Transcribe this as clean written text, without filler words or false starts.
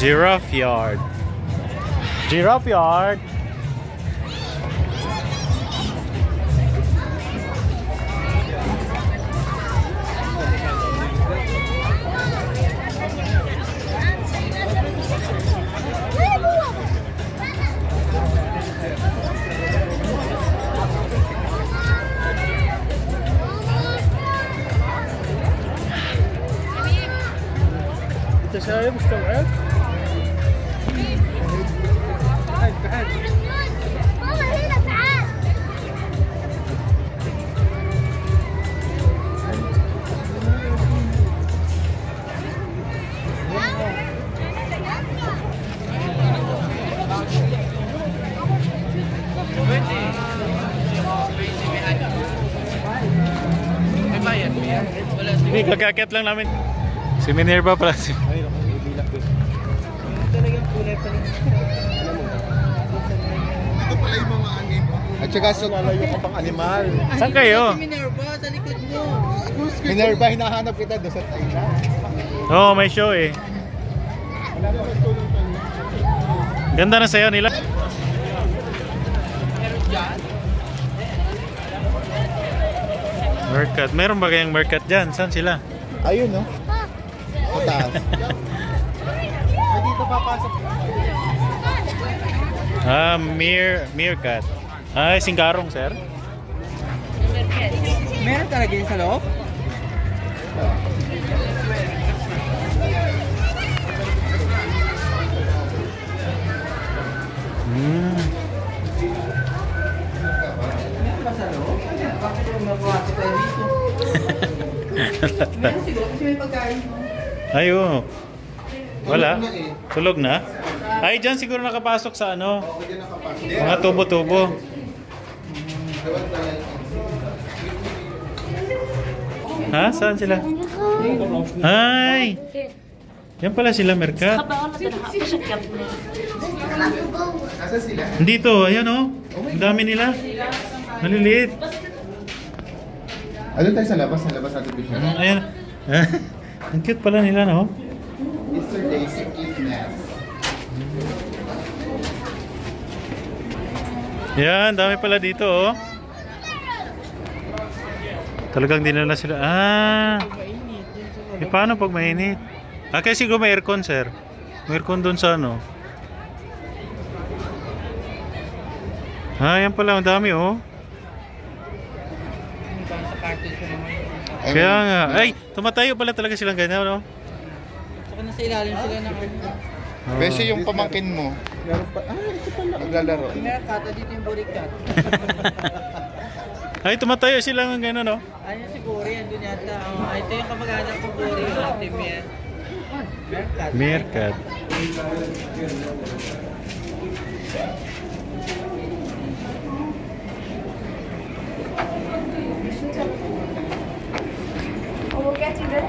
Giraffe yard. Giraffe yard. انت شايف مستوعب؟ تعال تعال ماما هنا تعال. Hindi, kagakit lang namin. Si Minerva pala. talagang kulay pa rin. Ito pala yung mga animo. At saka sa lalayo ka pang animal. Saan kayo? Minerva, sa likod mo. Minerva, hinahanap kita doon sa Thailand. Oo, may show eh. Ganda na sayo nila. Mercat. Meron ba kayang mercat dyan? Saan sila? Ayun, no? Sa taas. Ay, dito papasok. Ah, meerkat. Ay, singkarong, sir. Meron talaga yun sa loob? Meron ba sa loob? Bakit yung mapapasok tayo dito? Meron siguro kasi may pagkain. Ay, oo. Wala. Tulog na eh. Tulog na? Ay, dyan siguro nakapasok sa ano. Okay din nakapasok. Mga tubo-tubo. Ha? Saan sila? Ay! Yan pala sila, Mercat. Nasa sila? Dito, ayan oh. Ang dami nila. Maliliit. Ano tayo sa labas? Sa labas natin bigyan. Ayan. Ang cute pala nila, no? Mr. Daisy Kidness. Yan, dami pala dito, oh. Talagang dinala sila. Ah! E paano pag mainit? Ah, kasi siguro may aircon, sir. May aircon doon sa ano. Ah, yan pala. Ang dami, oh. Sa cartoon ko naman. Kaya nga. Ay, tumatayo pala talaga silang ganyan, no? Saka nasa ilalim sila ng Beso yung pamangkin mo. Laro pa. Ah, ito pala. Naglalaro. Meerkat, dito yung burikat. Ay, tumatayo silang gano'n, no? Ayun siguro yan, doon yata. Ito yung kamag-anak ko buri, yung ating Meerkat. Meerkat. Oh, we're getting the...